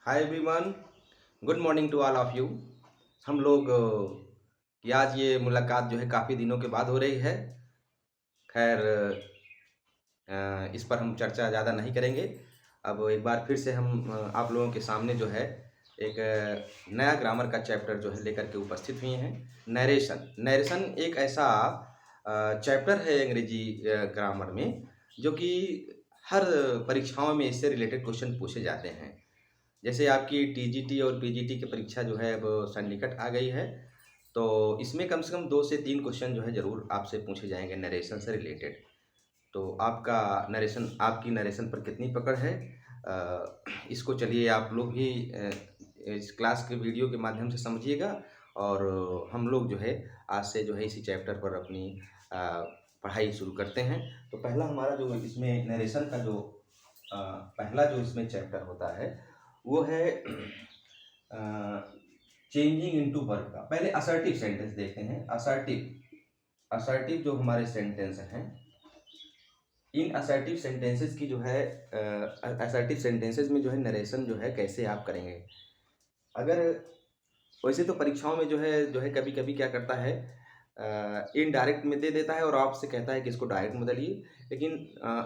Hi everyone, good morning to all of you. हम लोग की आज ये मुलाकात जो है काफ़ी दिनों के बाद हो रही है। खैर, इस पर हम चर्चा ज़्यादा नहीं करेंगे। अब एक बार फिर से हम आप लोगों के सामने जो है एक नया ग्रामर का चैप्टर जो है लेकर के उपस्थित हुए हैं। नरेशन नरेशन एक ऐसा चैप्टर है अंग्रेजी ग्रामर में, जो कि हर परीक्षाओं में इससे रिलेटेड क्वेश्चन पूछे जाते हैं। जैसे आपकी टीजीटी और पीजीटी की परीक्षा जो है अब सन्निकट आ गई है, तो इसमें कम से कम 2 से 3 क्वेश्चन जो है ज़रूर आपसे पूछे जाएँगे नरेशन से रिलेटेड। तो आपकी नरेशन पर कितनी पकड़ है? इसको चलिए आप लोग भी इस क्लास के वीडियो के माध्यम से समझिएगा, और हम लोग जो है आज से जो है इसी चैप्टर पर अपनी अ, पढ़ाई शुरू करते हैं। तो पहला हमारा जो इसमें नरेशन का जो अ, पहला जो इसमें चैप्टर होता है वो है चेंजिंग इनटू वर्ब का। पहले असर्टिव सेंटेंस देखते हैं। असर्टिव जो हमारे सेंटेंस हैं, इन असर्टिव सेंटेंसेस की जो है असर्टिव सेंटेंसेस में जो है नरेशन जो है कैसे आप करेंगे। अगर वैसे तो परीक्षाओं में जो है कभी कभी क्या करता है, इनडायरेक्ट में दे देता है और आपसे कहता है कि इसको डायरेक्ट में बदलिए। लेकिन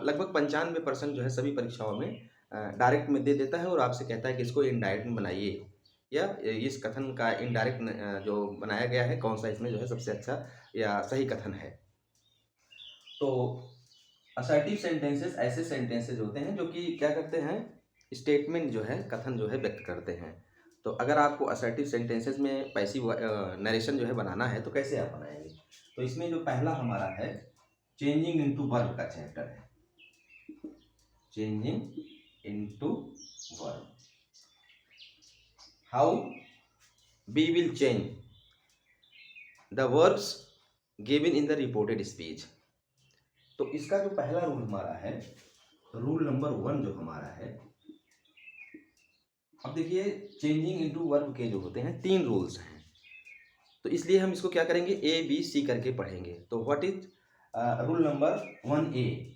लगभग 95% जो है सभी परीक्षाओं में डायरेक्ट में दे देता है और आपसे कहता है कि इसको इनडायरेक्ट में बनाइए, या इस कथन का इनडायरेक्ट जो बनाया गया है कौन सा इसमें जो है सबसे अच्छा या सही कथन है। तो असर्टिव सेंटेंसेस ऐसे सेंटेंसेस होते हैं जो कि क्या करते हैं, स्टेटमेंट जो है कथन जो है व्यक्त करते हैं। तो अगर आपको असर्टिव सेंटेंसेस में पैसिव नरेशन जो है बनाना है तो कैसे आप बनाएंगे। तो इसमें जो पहला हमारा है चेंजिंग इनटू वर्ब का चैप्टर है। Changing into verb, how we will change the verbs given in the reported speech. तो इसका जो पहला रूल हमारा है, रूल नंबर 1 जो हमारा है, अब देखिए चेंजिंग इनटू वर्ब के जो होते हैं 3 रूल्स हैं। तो इसलिए हम इसको क्या करेंगे, ए बी सी करके पढ़ेंगे। तो what is rule number 1 A.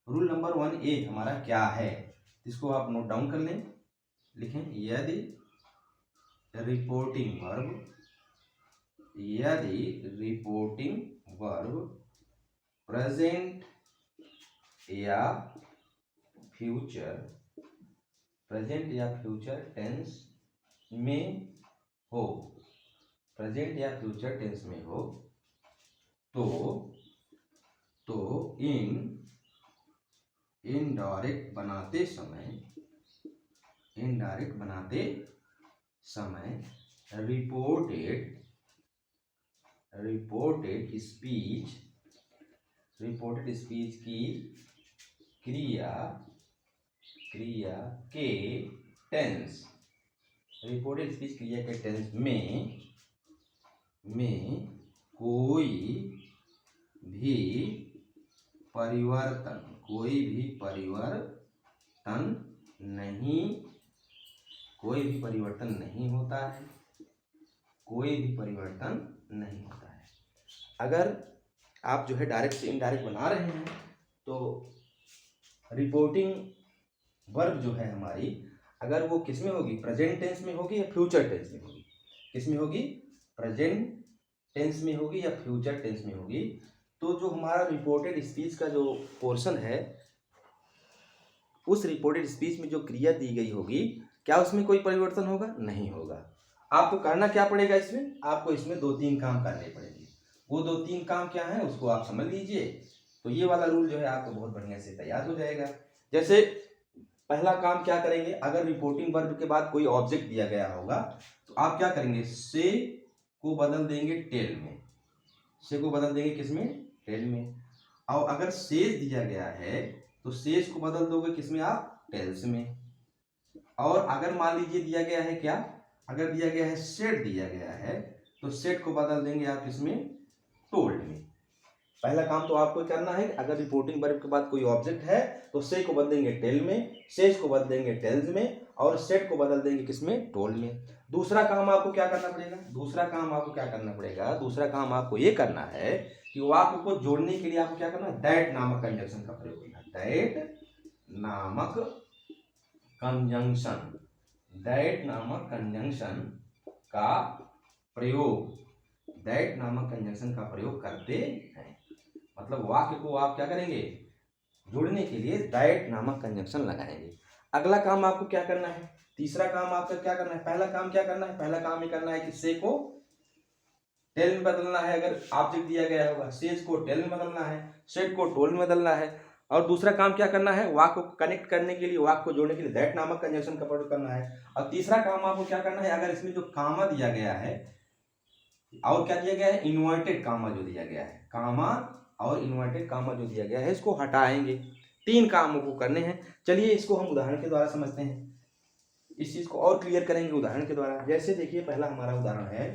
Rule number 1 ए हमारा क्या है, इसको आप नोट डाउन कर लें। लिखें, यदि रिपोर्टिंग वर्ब प्रेजेंट या फ्यूचर टेंस में हो, प्रेजेंट या फ्यूचर टेंस में हो, तो इनडायरेक्ट बनाते समय रिपोर्टेड स्पीच की क्रिया के टेंस, रिपोर्टेड स्पीच क्रिया के टेंस में कोई भी परिवर्तन नहीं होता है। अगर आप जो है डायरेक्ट से इनडायरेक्ट बना रहे हैं तो रिपोर्टिंग वर्ब जो है हमारी, अगर वो किस में होगी, प्रेजेंट टेंस में होगी या फ्यूचर टेंस में होगी। किस में होगी, प्रेजेंट टेंस में होगी या फ्यूचर टेंस में होगी। तो जो हमारा रिपोर्टेड स्पीच का जो पोर्शन है, उस रिपोर्टेड स्पीच में जो क्रिया दी गई होगी, क्या उसमें कोई परिवर्तन होगा, नहीं होगा। आपको करना क्या पड़ेगा, इसमें आपको इसमें 2-3 काम करने पड़ेंगे। वो 2-3 काम क्या है उसको आप समझ लीजिए। तो ये वाला रूल जो है आपको बहुत बढ़िया से तैयार हो जाएगा। जैसे पहला काम क्या करेंगे, अगर रिपोर्टिंग वर्ब के बाद कोई ऑब्जेक्ट दिया गया होगा तो आप क्या करेंगे, से को बदल देंगे टेल में। से को बदल देंगे किसमें, टेल में। और अगर शेष दिया गया है तो शेष को बदल दोगे किसमें, आप टेल्स में। और अगर मान लीजिए दिया गया है क्या, अगर दिया गया है सेट दिया गया है तो सेट को बदल देंगे आप किसमें, टोल्ड में। पहला काम तो आपको करना है, अगर रिपोर्टिंग वर्ब के बाद कोई ऑब्जेक्ट है तो से को बदलेंगे टेल में, शेष को बदलेंगे टेल्स में, और सेट को बदल देंगे किसमें, टोल्ड में। दूसरा काम आपको क्या करना पड़ेगा, दूसरा काम आपको ये करना है कि वाक्य को जोड़ने के लिए आपको क्या करना है, दैट नामक कंजंक्शन का प्रयोग करना है। दैट नामक कंजंक्शन दैट नामक कंजंक्शन का प्रयोग, दैट नामक कंजंक्शन का प्रयोग करते हैं। मतलब वाक्य को आप क्या करेंगे, जोड़ने के लिए दैट नामक कंजंक्शन लगाएंगे। अगला काम आपको क्या करना है, तीसरा काम आपका क्या करना है, पहला काम क्या करना है, पहला काम ये करना है कि से को टेल में बदलना है। अगर ऑब्जेक्ट दिया गया होगा, सेज को टेल में बदलना है, सेट को टोल में बदलना है। और दूसरा काम क्या करना है, वाक्य को कनेक्ट करने के लिए, वाक्य को जोड़ने के लिए दैट नामक कंजंक्शन का प्रयोग करना है। और तीसरा काम आपको क्या करना है, अगर इसमें जो कामा दिया गया है और क्या दिया गया है, इन्वर्टेड कामा जो दिया गया है, कामा और इन्वर्टेड कामा जो दिया गया है, इसको हटाएंगे। 3 कामों को करने हैं। चलिए इसको हम उदाहरण के द्वारा समझते हैं, इस चीज को और क्लियर करेंगे उदाहरण के द्वारा। जैसे देखिए पहला हमारा उदाहरण है,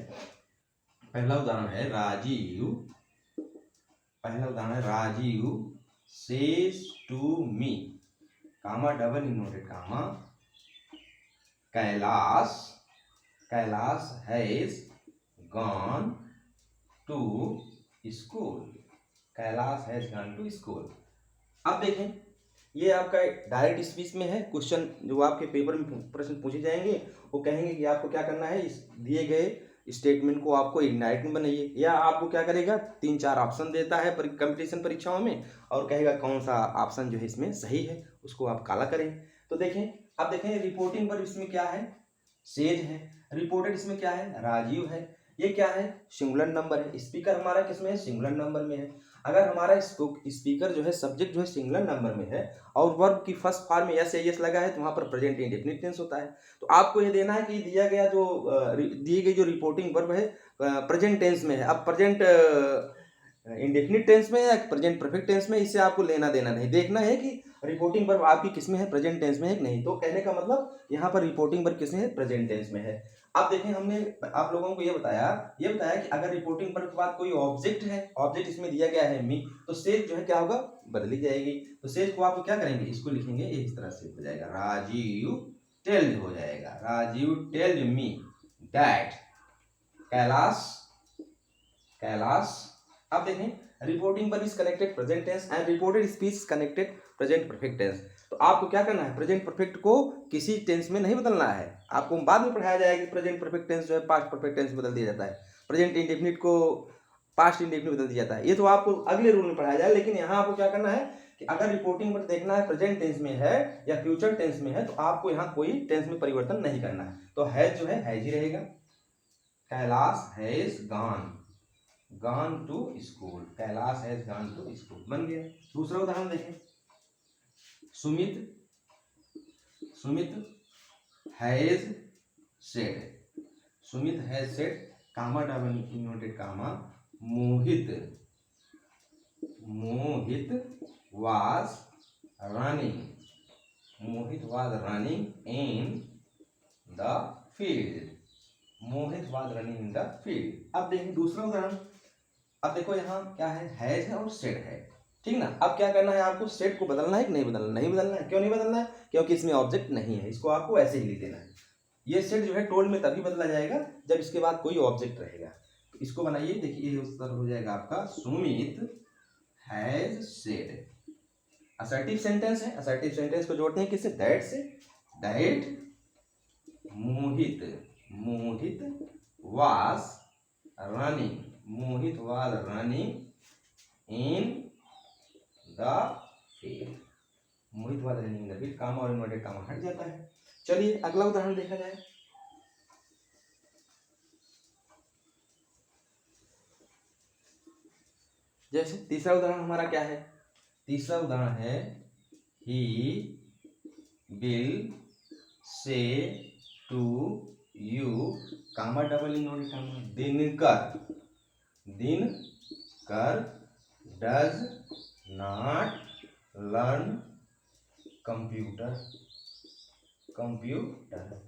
पहला उदाहरण है राजीव, पहला उदाहरण है Rajiv says to me, comma double inverted comma, Kailash, Kailash has gone to school, Kailash has gone to school. अब देखें ये आपका डायरेक्ट स्पीच में है, क्वेश्चन जो आपके पेपर में प्रश्न पूछे जाएंगे वो कहेंगे कि आपको क्या करना है, इस दिए गए स्टेटमेंट को आपको इग्नाइट में बनाइए। या आपको क्या करेगा, 3-4 ऑप्शन देता है कंपटीशन परीक्षाओं में और कहेगा कौन सा ऑप्शन जो है इसमें सही है, उसको आप काला करें। तो देखें, अब देखें रिपोर्टिंग पर इसमें क्या है, सेज है, रिपोर्टेड इसमें क्या है, राजीव है। ये क्या है, सिंगुलर नंबर है। स्पीकर हमारा किसमें है, सिंगुलर नंबर में है। अगर हमारा स्पीकर जो है, सब्जेक्ट जो है सिंगुलर नंबर में है और वर्ब की फर्स्ट फॉर्म में यस या यस लगा है तो वहां पर प्रेजेंट इंडेफिनिट टेंस होता है। तो आपको ये देना है कि दिया गया जो दी गई जो रिपोर्टिंग वर्ब है प्रेजेंट टेंस में है। अब प्रेजेंट इंडेफिनिट टेंस में है या प्रेजेंट परफेक्ट टेंस में, इससे आपको लेना देना नहीं, देखना है कि रिपोर्टिंग वर्ब आपकी किसमें है, प्रेजेंट टेंस में है कि नहीं। तो कहने का मतलब यहाँ पर रिपोर्टिंग वर्ब किसमें है, प्रेजेंट टेंस में है। अब देखें हमने आप लोगों को ये बताया कि अगर रिपोर्टिंग वर्ब के बाद कोई ऑब्जेक्ट है, ऑब्जेक्ट इसमें दिया गया है मी, तो सेज जो है क्या होगा, बदली जाएगी। तो सेज को आप क्या करेंगे, इसको लिखेंगे इस तरह से हो जाएगा, राजीव टेल हो जाएगा, Rajiv tell me that Kailash, Kailash. अब देखें रिपोर्टिंग पर is connected present tense and reported speech connected present perfect tense. तो आपको क्या करना है, प्रेजेंट परफेक्ट को किसी टेंस में नहीं बदलना है। आपको बाद में पढ़ाया जाएगा कि प्रेजेंट परफेक्ट टेंस जो है पास्ट परफेक्ट टेंस में बदल दिया जाता है, प्रेजेंट इंडेफिनिट को पास्ट इंडेफिनिट बदल दिया जाता है। ये तो आपको अगले रूल में पढ़ाया जाए, लेकिन यहाँ आपको क्या करना है कि अगर रिपोर्टिंग पर देखना है प्रेजेंट टेंस में है या फ्यूचर टेंस में है तो आपको यहाँ कोई टेंस में परिवर्तन नहीं करना है। तो हैज जो है हैज ही रहेगा, Kailash has gone to school, Kailash has gone to school बन गया। दूसरा उदाहरण देखें, Sumit has said, Sumit has said comma double inverted comma, Mohit was running in the field, Mohit was running in the field. अब देखिए दूसरा उदाहरण, अब देखो यहाँ क्या है, हैज है और सेड है, ठीक ना। अब क्या करना है, आपको सेट को बदलना है कि नहीं बदलना, नहीं बदलना है। क्यों नहीं बदलना है, क्योंकि इसमें ऑब्जेक्ट नहीं है, इसको आपको ऐसे ही लिख देना है। ये सेट जो है टोल में तभी बदला जाएगा जब इसके बाद कोई ऑब्जेक्ट रहेगा। तो इसको बनाइए, देखिए ये उत्तर हो जाएगा आपका, Sumit has said. Assertive sentence है, असर्टिव सेंटेंस को जोड़ते हैं किससे, दैट से, that Mohit was running in the field, Mohit was running in the field, comma और इन्वर्टेड कामा हट जाता है। चलिए अगला उदाहरण देखा जाए। जैसे तीसरा उदाहरण हमारा क्या है, तीसरा उदाहरण है he will say to you, comma double inverted comma, Dinkar does not learn computer.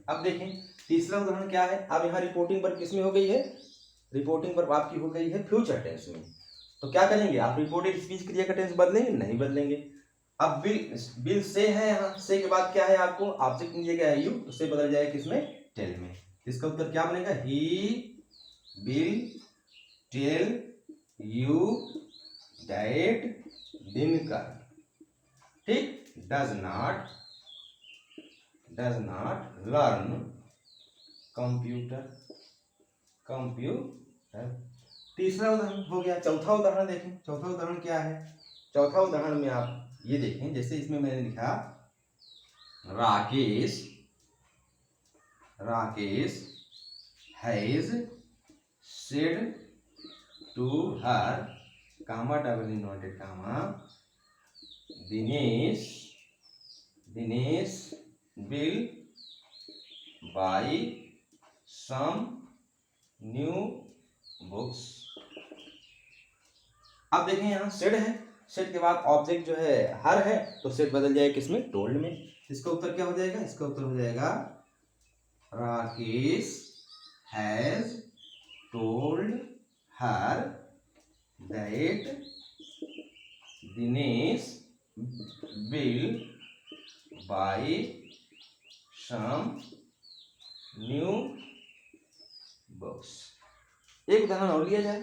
अब देखें तीसरा उदाहरण क्या है, अब यहाँ रिपोर्टिंग पर किसमें हो गई है, रिपोर्टिंग पर आपकी हो गई है फ्यूचर टेंस में। तो क्या करेंगे आप, रिपोर्टेड स्पीच क्रिया का टेंस बदलेंगे, नहीं बदलेंगे। अब बिल से है, यहाँ से के बाद क्या है, आपको ऑब्जेक्ट दिया गया है यू, तो से बदल जाएगा किसमें, टेल में। इसका उत्तर क्या बनेगा, he will tell you that Dinkar, ठीक, does not does not learn computer. तीसरा उदाहरण हो गया। चौथा उदाहरण देखें। चौथा उदाहरण क्या है? चौथा उदाहरण में आप ये देखें, जैसे इसमें मैंने लिखा Rakesh has said to her comma double inverted comma Dinesh will buy some new books. अब देखें यहाँ सेड है, सेड के बाद ऑब्जेक्ट जो है हर है, तो सेड बदल जाएगा किसमें? टोल्ड में। इसका उत्तर क्या हो जाएगा? इसका उत्तर हो जाएगा Rakesh has told her that Dinesh will buy some new books. एक उदाहरण और लिया जाए।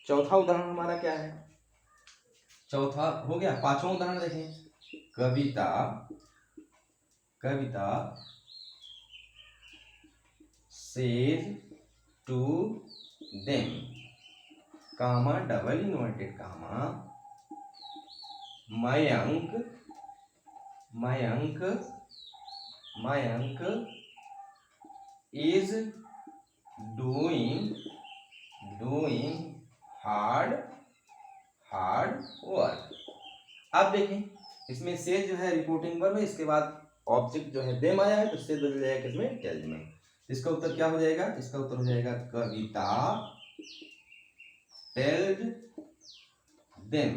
चौथा उदाहरण हमारा क्या है? चौथा हो गया। पांचवा उदाहरण देखें। Kavita says to them comma double inverted comma Mayank is doing hard work. अब देखें, इसमें से जो है रिपोर्टिंग वर्ब है, इसके बाद ऑब्जेक्ट जो है देम आया है, तो से बदल जाएगा किसमें? टेल में। इसका उत्तर क्या हो जाएगा? इसका उत्तर हो जाएगा कविता टेल्ड देम,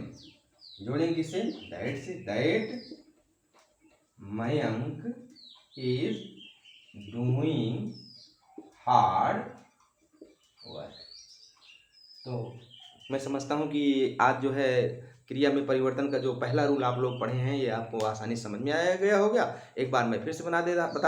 जोड़ेंगे किससे? दैट से। That Mayank is doing hard work. तो मैं समझता हूँ कि आज जो है क्रिया में परिवर्तन का जो पहला रूल आप लोग पढ़े हैं, ये आपको आसानी समझ में आया गया हो गया। एक बार मैं फिर से बता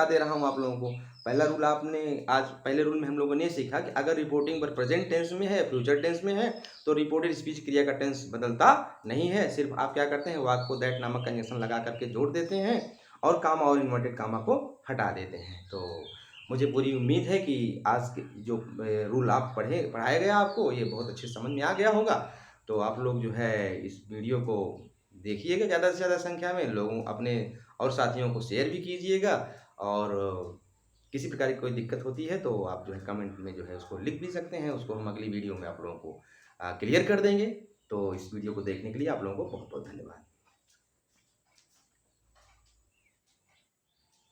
दे रहा हूँ आप लोगों को। पहला रूल आपने आज पहले रूल में हम लोगों ने सीखा कि अगर रिपोर्टिंग पर प्रेजेंट टेंस में है, फ्यूचर टेंस में है, तो रिपोर्टेड स्पीच क्रिया का टेंस बदलता नहीं है। सिर्फ आप क्या करते हैं? वाक्य को दैट नामक कंजंक्शन लगा करके जोड़ देते हैं और कामा और इन्वर्टेड कामा को हटा देते हैं। तो मुझे पूरी उम्मीद है कि आज के जो रूल आप पढ़ाया गया आपको, ये बहुत अच्छे समझ में आ गया होगा। तो आप लोग जो है इस वीडियो को देखिएगा, ज़्यादा से ज़्यादा संख्या में लोगों अपने और साथियों को शेयर भी कीजिएगा। और किसी प्रकार की कोई दिक्कत होती है तो आप जो है कमेंट में जो है उसको लिख भी सकते हैं, उसको हम अगली वीडियो में आप लोगों को क्लियर कर देंगे। तो इस वीडियो को देखने के लिए आप लोगों को बहुत बहुत धन्यवाद।